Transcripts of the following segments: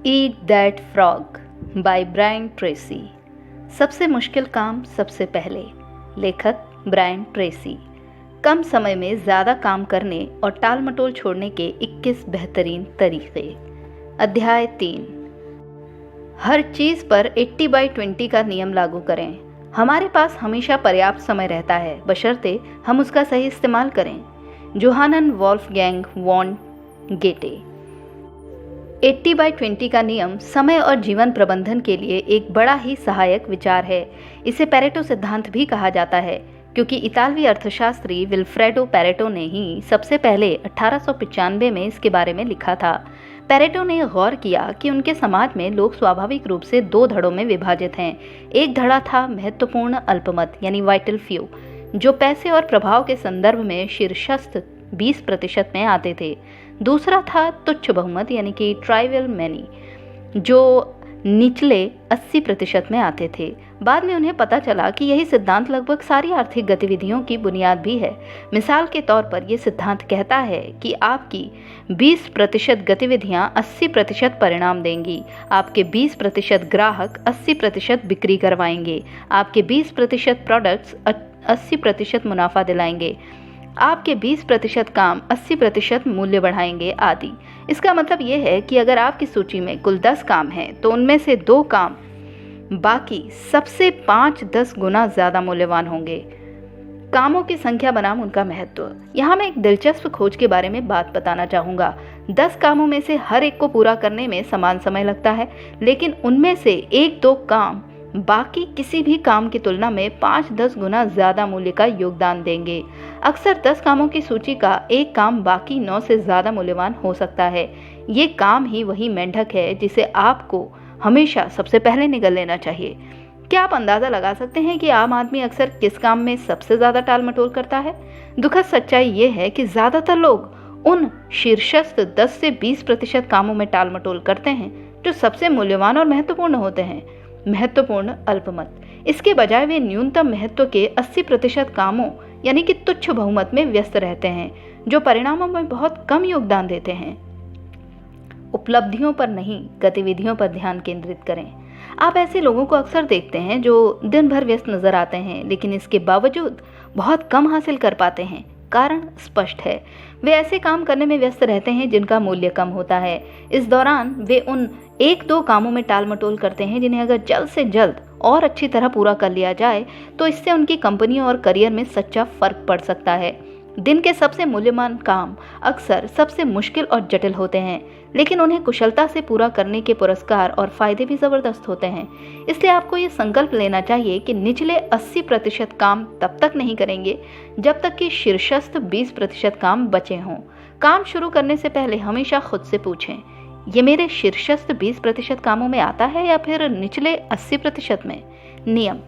Eat that frog by Brian Tracy. सबसे मुश्किल काम सबसे पहले। लेखक ब्रायन ट्रेसी। कम समय में ज़्यादा काम करने और टाल मटोल छोड़ने के 21 बेहतरीन तरीके। अध्याय 3। हर चीज़ पर 80/20 का नियम लागू करें। हमारे पास हमेशा पर्याप्त समय रहता है, बशर्ते हम उसका सही इस्तेमाल करें। जोहानन वोल्फगैंग वॉन गेटे। 80/20 का नियम समय और जीवन प्रबंधन के लिए एक बड़ा ही सहायक विचार है। इसे पेरेटो सिद्धांत भी कहा जाता है, क्योंकि इतालवी अर्थशास्त्री विल्फ्रेडो पेरेटो ने ही सबसे पहले 1895 में इसके बारे में लिखा था। पेरेटो ने गौर किया कि उनके समाज में लोग स्वाभाविक रूप से 2 धड़ों में विभाजित हैं। एक धड़ा था महत्वपूर्ण अल्पमत यानी वाइटल फ्यू, जो पैसे और प्रभाव के संदर्भ में शीर्षस्थ 20% में आते थे। दूसरा था तुच्छ बहुमत यानी कि ट्राइवल मैनी, जो निचले 80% में आते थे। बाद में उन्हें पता चला कि यही सिद्धांत लगभग सारी आर्थिक गतिविधियों की बुनियाद भी है। मिसाल के तौर पर यह सिद्धांत कहता है कि आपकी 20% गतिविधियां 80% परिणाम देंगी। आपके 20% ग्राहक 80% बिक्री करवाएंगे। आपके 20% प्रोडक्ट्स 80% मुनाफा दिलाएंगे। आपके 20% काम 80% मूल्य बढ़ाएंगे आदि। इसका मतलब यह है कि अगर आपकी सूची में कुल 10 काम हैं, तो उनमें से 2 काम बाकी सबसे 5-10 गुना ज़्यादा मूल्यवान होंगे। कामों की संख्या बनाम उनका महत्व। यहाँ मैं एक दिलचस्प खोज के बारे में बात बताना चाहूँगा। 10 कामों में से हर एक को पूरा करने में समान समय लगता है, लेकिन उनमें से 1-2 काम बाकी किसी भी काम की तुलना में 5-10 गुना ज़्यादा मूल्य का योगदान देंगे। अक्सर 10 कामों की सूची का एक काम बाकी 9 से ज़्यादा मूल्यवान हो सकता है। ये काम ही वही मेंढक है जिसे आपको हमेशा सबसे पहले निगल लेना चाहिए। क्या आप अंदाज़ा लगा सकते हैं कि आम आदमी अक्सर किस काम में सबसे ज़्यादा टाल मटोल करता है? दुखद सच्चाई ये है कि ज़्यादातर लोग उन शीर्षस्थ 10 से 20% कामों में टाल मटोल करते हैं जो सबसे मूल्यवान और महत्वपूर्ण होते हैं। महत्वपूर्ण अल्पमत। इसके बजाय वे न्यूनतम महत्व के 80% कामों यानी कि तुच्छ बहुमत में व्यस्त रहते हैं, जो परिणामों में बहुत कम योगदान देते हैं। उपलब्धियों पर नहीं, गतिविधियों पर ध्यान केंद्रित करें। आप ऐसे लोगों को अक्सर देखते हैं जो दिन भर व्यस्त नजर आते हैं, लेकिन इसके बावजूद बहुत कम हासिल कर पाते हैं। कारण स्पष्ट है, वे ऐसे काम करने में व्यस्त रहते हैं जिनका मूल्य कम होता है। इस दौरान वे उन 1-2 कामों में टाल मटोल करते हैं जिन्हें अगर जल्द से जल्द और अच्छी तरह पूरा कर लिया जाए तो इससे उनकी कंपनी और करियर में सच्चा फर्क पड़ सकता है। दिन के सबसे मूल्यवान काम अक्सर सबसे मुश्किल और जटिल होते हैं, लेकिन उन्हें कुशलता से पूरा करने के पुरस्कार और फायदे भी जबरदस्त होते हैं। इसलिए आपको ये संकल्प लेना चाहिए कि निचले 80% काम तब तक नहीं करेंगे जब तक कि शीर्षस्थ 20% काम बचे हों। काम शुरू करने से पहले हमेशा खुद से पूछें, ये मेरे शीर्षस्थ 20% कामों में आता है या फिर निचले 80% में? नियम: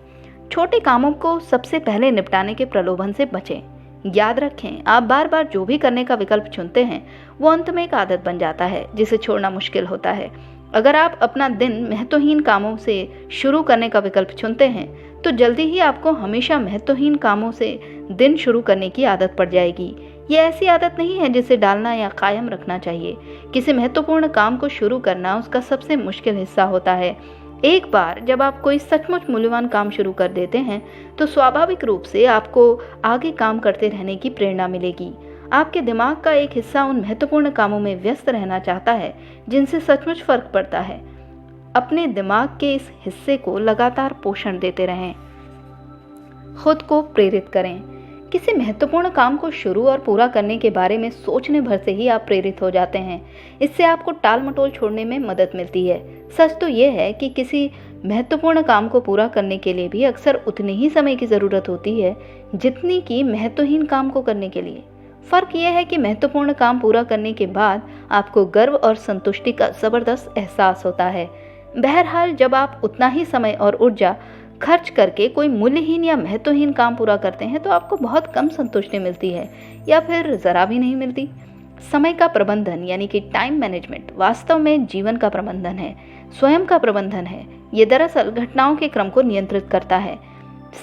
छोटे कामों को सबसे पहले निपटाने के प्रलोभन से बचें। याद रखें, आप बार बार जो भी करने का विकल्प चुनते हैं वो अंत में एक आदत बन जाता है जिसे छोड़ना मुश्किल होता है। अगर आप अपना दिन महत्वहीन कामों से शुरू करने का विकल्प चुनते हैं तो जल्दी ही आपको हमेशा महत्वहीन कामों से दिन शुरू करने की आदत पड़ जाएगी। ये ऐसी आदत नहीं है जिसे डालना या कायम रखना चाहिए। किसी महत्वपूर्ण काम को शुरू करना उसका सबसे मुश्किल हिस्सा होता है। एक बार जब आप कोई सचमुच मूल्यवान काम शुरू कर देते हैं तो स्वाभाविक रूप से आपको आगे काम करते रहने की प्रेरणा मिलेगी। आपके दिमाग का एक हिस्सा उन महत्वपूर्ण कामों में व्यस्त रहना चाहता है जिनसे सचमुच फर्क पड़ता है। अपने दिमाग के इस हिस्से को लगातार पोषण देते रहें। खुद को प्रेरित करें। किसी महत्वपूर्ण काम को शुरू और पूरा करने के बारे में सोचने भर से ही आप प्रेरित हो जाते हैं। इससे आपको टाल मटोल छोड़ने में मदद मिलती है। सच तो यह है कि किसी महत्वपूर्ण काम को पूरा करने के लिए भी अक्सर उतने ही समय की ज़रूरत होती है जितनी कि महत्वहीन काम को करने के लिए। फ़र्क यह है कि महत्वपूर्ण काम पूरा करने के बाद आपको गर्व और संतुष्टि का ज़बरदस्त एहसास होता है। बहरहाल, जब आप उतना ही समय और ऊर्जा खर्च करके कोई मूल्यहीन या महत्वहीन काम पूरा करते हैं तो आपको बहुत कम संतुष्टि मिलती है या फिर ज़रा भी नहीं मिलती। समय का प्रबंधन यानी कि टाइम मैनेजमेंट वास्तव में जीवन का प्रबंधन है, स्वयं का प्रबंधन है। ये दरअसल घटनाओं के क्रम को नियंत्रित करता है।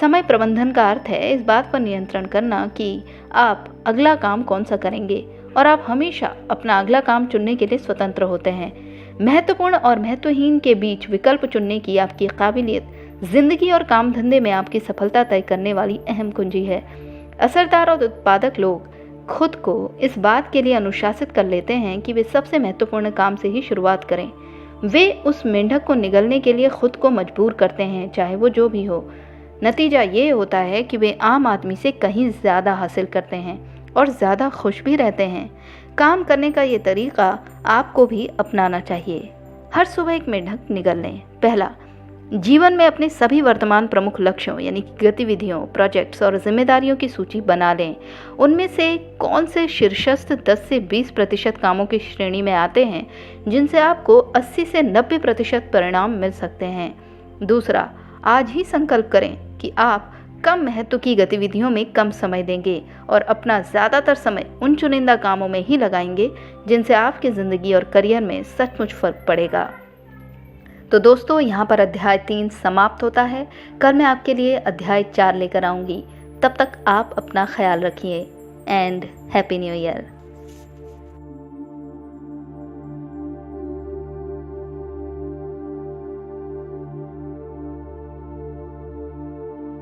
समय प्रबंधन का अर्थ है इस बात पर नियंत्रण करना कि आप अगला काम कौन सा करेंगे, और आप हमेशा अपना अगला काम चुनने के लिए स्वतंत्र होते हैं। महत्वपूर्ण और महत्वहीन के बीच विकल्प चुनने की आपकी काबिलियत जिंदगी और काम धंधे में आपकी सफलता तय करने वाली अहम कुंजी है। असरदार और उत्पादक लोग खुद को इस बात के लिए अनुशासित कर लेते हैं कि वे सबसे महत्वपूर्ण काम से ही शुरुआत करें। वे उस मेंढक को निगलने के लिए खुद को मजबूर करते हैं, चाहे वो जो भी हो। नतीजा ये होता है कि वे आम आदमी से कहीं ज़्यादा हासिल करते हैं और ज़्यादा खुश भी रहते हैं। काम करने का ये तरीका आपको भी अपनाना चाहिए। हर सुबह एक मेंढक निगल लें। पहला, जीवन में अपने सभी वर्तमान प्रमुख लक्ष्यों यानी कि गतिविधियों, प्रोजेक्ट्स और जिम्मेदारियों की सूची बना लें। उनमें से कौन से शीर्षस्थ 10 से 20% कामों की श्रेणी में आते हैं जिनसे आपको 80 से 90% परिणाम मिल सकते हैं। दूसरा, आज ही संकल्प करें कि आप कम महत्व की गतिविधियों में कम समय देंगे और अपना ज़्यादातर समय उन चुनिंदा कामों में ही लगाएंगे जिनसे आपकी ज़िंदगी और करियर में सचमुच फ़र्क पड़ेगा। तो दोस्तों, यहाँ पर अध्याय 3 समाप्त होता है। कल मैं आपके लिए अध्याय 4 लेकर आऊँगी। तब तक आप अपना ख्याल रखिए एंड हैप्पी न्यू ईयर।